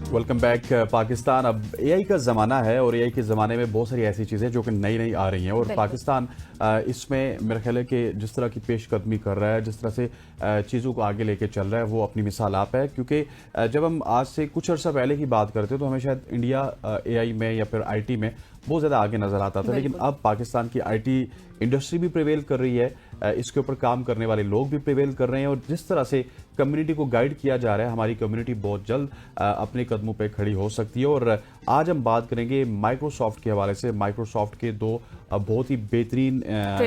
Welcome back Pakistan. अब AI का ज़माना है और एआई के ज़माने में बहुत सारी ऐसी चीज़ें जो कि नई नई आ रही हैं और पाकिस्तान इसमें मेरे ख्याल है कि जिस तरह की पेशकदमी कर रहा है, जिस तरह से चीज़ों को आगे लेके चल रहा है, वो अपनी मिसाल आप है। क्योंकि जब हम आज से कुछ अर्सा पहले की बात करते हैं तो हमें शायद इंडिया एआई में या फिर आईटी में बहुत ज़्यादा आगे नज़र आता था, लेकिन अब पाकिस्तान की आईटी इंडस्ट्री भी प्रिवेल कर रही है, इसके ऊपर काम करने वाले लोग भी प्रिवेल कर रहे हैं और जिस तरह से कम्युनिटी को गाइड किया जा रहा है, हमारी कम्युनिटी बहुत जल्द अपने कदमों पे खड़ी हो सकती है। और आज हम बात करेंगे माइक्रोसॉफ्ट के हवाले से। माइक्रोसॉफ्ट के दो बहुत ही बेहतरीन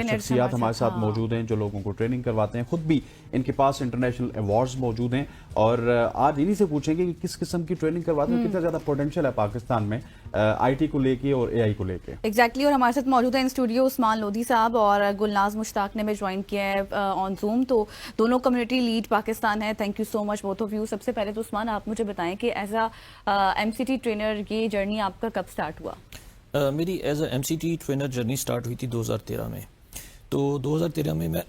शख्सियात हमारे साथ मौजूद हैं जो लोगों को ट्रेनिंग करवाते हैं। खुद भी इनके पास इंटरनेशनल अवार्ड्स मौजूद हैं और आज इन्हीं से पूछेंगे कि किस किस्म की ट्रेनिंग करवाते हैं, कितना ज़्यादा पोटेंशियल है पाकिस्तान में आईटी को लेके और एआई को लेके। एग्जैक्टली और हमारे साथ मौजूद है इन स्टूडियो उस्मान लोधी साहब और गुलनाज मुश्ताक ने भी ज्वाइन किया है ऑन जूम। तो दोनों कम्युनिटी लीड पाकिस्तान है। Thank you so much both of you. सबसे पहले तो उस्मान आप मुझे बताएं कि एज अ एमसीटी ट्रेनर ये जर्नी आपका कब स्टार्ट हुआ? मेरी as a MCT trainer journey start हुई थी 2013 में। तो 2013 में मैं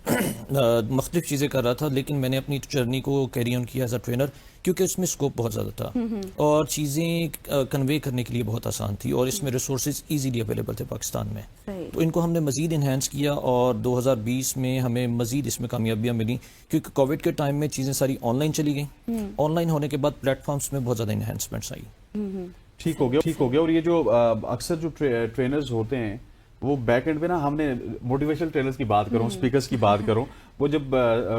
मुख्तलिफ चीज़ें कर रहा था, लेकिन मैंने अपनी जर्नी को कैरी ऑन किया एज अ ट्रेनर क्योंकि उसमें स्कोप बहुत ज़्यादा था और चीज़ें कन्वे करने के लिए बहुत आसान थी और इसमें रिसोर्सेज इजीली अवेलेबल थे पाकिस्तान में। तो इनको हमने मज़ीद इन्हेंस किया और 2020 में हमें मज़ीद इसमें कामयाबियाँ मिली क्योंकि कोविड के टाइम में चीज़ें सारी ऑनलाइन चली गई। ऑनलाइन होने के बाद प्लेटफॉर्म्स में बहुत ज़्यादा इन्हेंसमेंट्स आई। ठीक हो गया। और ये जो अक्सर जो ट्रेनर्स होते हैं वो बैक एंड पे ना, हमने मोटिवेशनल ट्रेनर्स की बात करूं, स्पीकर्स की बात करूं, वो जब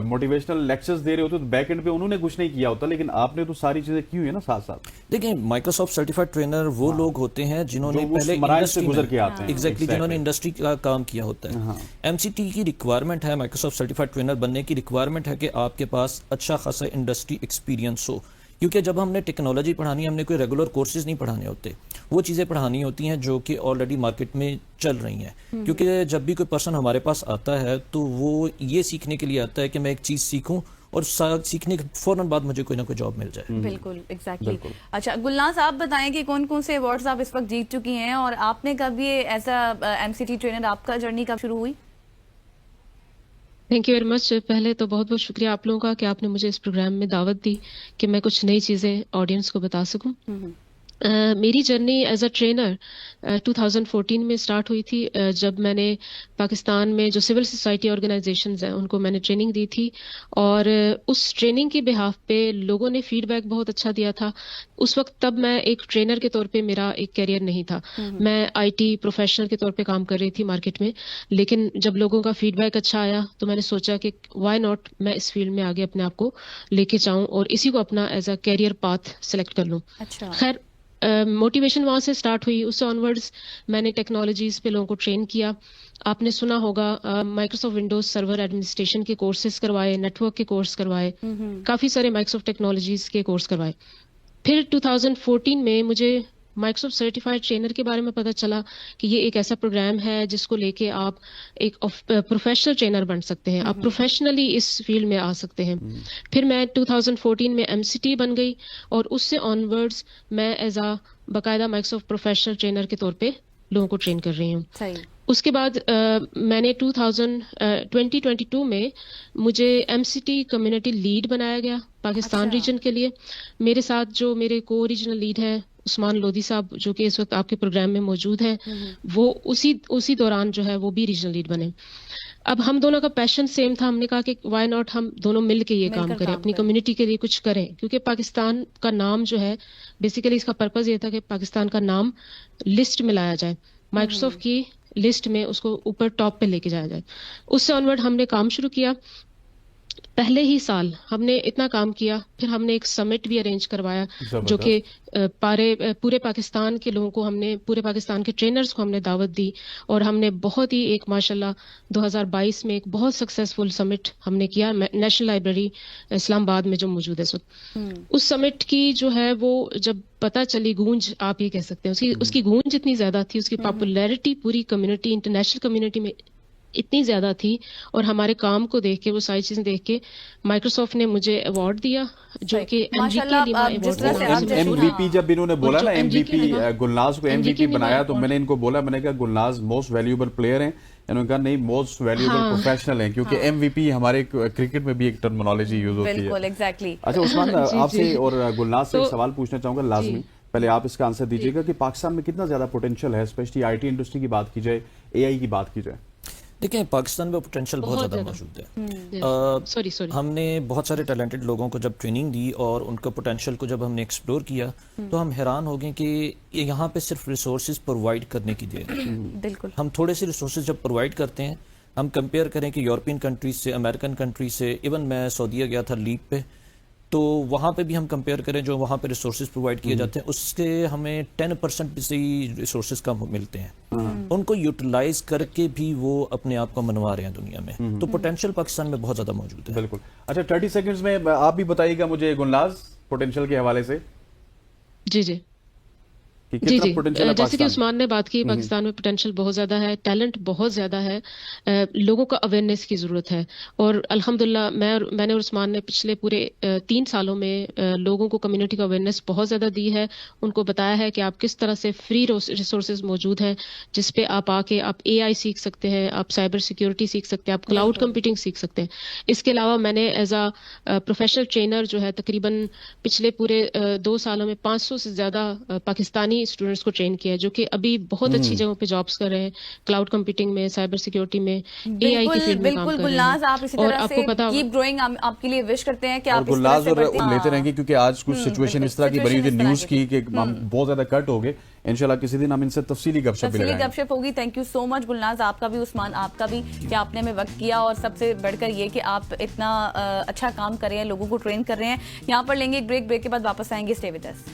मोटिवेशनल लेक्चर्स दे रहे होते तो बैक एंड पे उन्होंने कुछ नहीं किया होता, लेकिन आपने तो सारी चीजें की हुई है ना साथ साथ। देखिए, माइक्रोसॉफ्ट सर्टिफाइड ट्रेनर वो लोग होते हैं जिन्होंने पहले इंडस्ट्री गुजर के आते हैं। एग्जैक्टली, जिन्होंने इंडस्ट्री का काम किया होता है। एमसीटी की रिक्वायरमेंट है, माइक्रोसॉफ्ट सर्टिफाइड ट्रेनर बनने की रिक्वायरमेंट है कि आपके पास अच्छा खासा इंडस्ट्री एक्सपीरियंस हो, क्योंकि जब हमने टेक्नोलॉजी पढ़ानी है हमने कोई रेगुलर कोर्सेज नहीं पढ़ाने होते, वो चीज़ें पढ़ानी होती हैं जो कि ऑलरेडी मार्केट में चल रही हैं। क्योंकि जब भी कोई पर्सन हमारे पास आता है तो वो ये सीखने के लिए आता है कि मैं एक चीज़ सीखूं और सीखने के फौरन बाद मुझे कोई ना कोई जॉब मिल जाए। बिल्कुल, एग्जैक्टली। अच्छा गुलनाज, आप बताएं कि कौन कौन से अवार्ड्स आप इस वक्त जीत चुकी हैं और आपने कब ये एज अ एमसीटी ट्रेनर आपका जर्नी कब शुरू हुई? Thank you very much. पहले तो बहुत बहुत शुक्रिया आप लोगों का कि आपने मुझे इस प्रोग्राम में दावत दी कि मैं कुछ नई चीज़ें ऑडियंस को बता सकूं। मेरी जर्नी एज अ ट्रेनर 2014 में स्टार्ट हुई थी, जब मैंने पाकिस्तान में जो सिविल सोसाइटी ऑर्गेनाइजेशंस हैं उनको मैंने ट्रेनिंग दी थी और उस ट्रेनिंग के बिहाफ पे लोगों ने फीडबैक बहुत अच्छा दिया था। उस वक्त तब मैं एक ट्रेनर के तौर पे मेरा एक कैरियर नहीं था, मैं आईटी प्रोफेशनल के तौर पे काम कर रही थी मार्केट में, लेकिन जब लोगों का फीडबैक अच्छा आया तो मैंने सोचा कि व्हाई नॉट मैं इस फील्ड में आगे अपने आप को लेके जाऊं और इसी को अपना as a career path select कर लूं। खैर, मोटिवेशन वहाँ से स्टार्ट हुई। उससे ऑनवर्ड्स मैंने टेक्नोलॉजीज पे लोगों को ट्रेन किया। आपने सुना होगा माइक्रोसॉफ्ट विंडोज सर्वर एडमिनिस्ट्रेशन के कोर्सेज करवाए, नेटवर्क के कोर्स करवाए, काफ़ी सारे माइक्रोसॉफ्ट टेक्नोलॉजीज के कोर्स करवाए। फिर 2014 में मुझे माइक्रोसॉफ्ट सर्टिफाइड ट्रेनर के बारे में पता चला कि ये एक ऐसा प्रोग्राम है जिसको लेके आप एक प्रोफेशनल ट्रेनर बन सकते हैं, आप प्रोफेशनली इस फील्ड में आ सकते हैं। फिर मैं 2014 में एमसीटी बन गई और उससे ऑनवर्ड्स मैं एज आ बाकायदा माइक्रोसॉफ्ट प्रोफेशनल ट्रेनर के तौर पे लोगों को ट्रेन कर रही हूँ। उसके बाद मैंने 2022 में मुझे एमसीटी कम्युनिटी लीड बनाया गया पाकिस्तान रीजन के लिए। मेरे साथ जो मेरे को रीजनल लीड है उस्मान लोधी साहब, जो कि इस वक्त आपके प्रोग्राम में मौजूद हैं, वो उसी दौरान जो है वो भी रीजनल लीड बने। अब हम दोनों का पैशन सेम था, हमने कहा कि व्हाई नॉट हम दोनों मिल के ये काम करें, अपनी कम्युनिटी के लिए कुछ करें, क्योंकि पाकिस्तान का नाम जो है बेसिकली इसका पर्पस ये था कि पाकिस्तान का नाम लिस्ट में लाया जाए, माइक्रोसॉफ्ट की लिस्ट में उसको ऊपर टॉप पे लेके जाया जाए। उससे ऑनवर्ड हमने काम शुरू किया। पहले ही साल हमने इतना काम किया, फिर हमने एक समिट भी अरेंज करवाया जो कि पूरे पाकिस्तान के लोगों को, हमने पूरे पाकिस्तान के ट्रेनर्स को हमने दावत दी और हमने बहुत ही एक माशाल्लाह 2022 में एक बहुत सक्सेसफुल समिट हमने किया नेशनल लाइब्रेरी इस्लामाबाद में जो मौजूद है। उस समिट की जो है वो जब पता चली गूंज, आप ये कह सकते हैं उसकी गूंज इतनी ज्यादा थी, उसकी पॉपुलैरिटी पूरी कम्युनिटी, इंटरनेशनल कम्युनिटी में इतनी ज्यादा थी और हमारे काम को देख के, वो सारी चीजें देख के माइक्रोसॉफ्ट ने मुझे अवार्ड दिया जो कि एमवीपी। जब इन्होंने बोला ना एमवीपी, गुलनाज को एमवीपी बनाया तो मैंने इनको बोला, मैंने कहा गुलनाज मोस्ट वैल्यूएबल प्लेयर हैं, इन्होंने कहा नहीं मोस्ट वैल्यूएबल प्रोफेशनल हैं, क्योंकि MVP हमारे क्रिकेट में भी एक टर्मिनोलॉजी यूज होती है। बिल्कुल, एग्जैक्टली। अच्छा उस्मान, जी, आपसे जी। और गुलनाज से एक तो- सवाल पूछना चाहूंगा लाजमी, पहले आप इसका आंसर दीजिएगा कि पाकिस्तान में कितना ज्यादा पोटेंशियल है, स्पेशली IT इंडस्ट्री की बात की जाए, AI की बात की जाए। देखिए पाकिस्तान में पोटेंशियल बहुत बहुत ज़्यादा ज़्यादा। मौजूद है। सॉरी हमने बहुत सारे टैलेंटेड लोगों को जब ट्रेनिंग दी और उनका पोटेंशियल को जब हमने एक्सप्लोर किया तो हम हैरान हो गए कि ये यहाँ पे सिर्फ रिसोर्सेज प्रोवाइड करने की देर है। बिल्कुल। हम थोड़े से रिसोर्सेज जब प्रोवाइड करते हैं, हम कंपेयर करें कि यूरोपियन कंट्रीज से, अमेरिकन कंट्रीज से, इवन मैं सऊदीया गया था लीग पे, तो वहाँ पे भी हम कंपेयर करें जो वहाँ पे रिसोर्सेज प्रोवाइड किए जाते हैं उससे हमें 10% से ही रिसोर्सेज कम मिलते हैं। उनको यूटिलाइज करके भी वो अपने आप को मनवा रहे हैं दुनिया में, तो पोटेंशियल पाकिस्तान में बहुत ज़्यादा मौजूद है। बिल्कुल। अच्छा 30 सेकंड्स में आप भी बताइएगा मुझे गुलनाज, पोटेंशियल के हवाले से जी जी कि जी कितना जी पोटेंशियल है जैसे कि पाकिस्तान उस्मान ने बात की, पाकिस्तान में पोटेंशियल बहुत ज़्यादा है, टैलेंट बहुत ज़्यादा है, लोगों को अवेयरनेस की ज़रूरत है। और अल्हम्दुलिल्लाह मैंने और उस्मान ने पिछले पूरे 3 सालों में लोगों को कम्युनिटी को अवेयरनेस बहुत ज़्यादा दी है, उनको बताया है कि आप किस तरह से फ्री रिसोर्सेज मौजूद हैं जिस पे आप आके आप AI सीख सकते हैं, आप साइबर सिक्योरिटी सीख सकते हैं, आप क्लाउड कंप्यूटिंग सीख सकते हैं। इसके अलावा मैंने एज अ प्रोफेशनल ट्रेनर जो है तकरीबन पिछले पूरे 2 सालों में 500 से ज़्यादा पाकिस्तानी स्टूडेंट्स को ट्रेन किया है जो कि अभी बहुत अच्छी जगहों पे जॉब्स कर रहे हैं, क्लाउड कंप्यूटिंग में, साइबर सिक्योरिटी में, AI की फील्ड में काम बिल्कुल कर रहे गुलनाज, हैं। आप इसी और तरह आपको से पता होगा कीप ग्रोइंग, आपके लिए विश करते हैं कि और आप इस तरह गुलनाज से और बढ़ते लेते रहेंगे, क्योंकि आज कुछ सिचुएशन बिल्कुल, इस तरह की बनी हुई थी situation इस न्यूज तरह की कि हम बहुत ज्यादा कट हो गए। इंशाल्लाह किसी दिन हम इनसे तफसीली गपशप भी तफसीली लगाएंगे। गपशप होगी। Thank you so much Gulnaz, आपका भी, उस्मान आपका भी, कि आपने हमें वक्त किया, और सबसे बढ़कर ये कि आप इतना अच्छा काम कर रहे हैं, लोगों को ट्रेन कर रहे हैं। यहाँ पर लेंगे एक ब्रेक के बाद वापस आएंगे। Stay with us.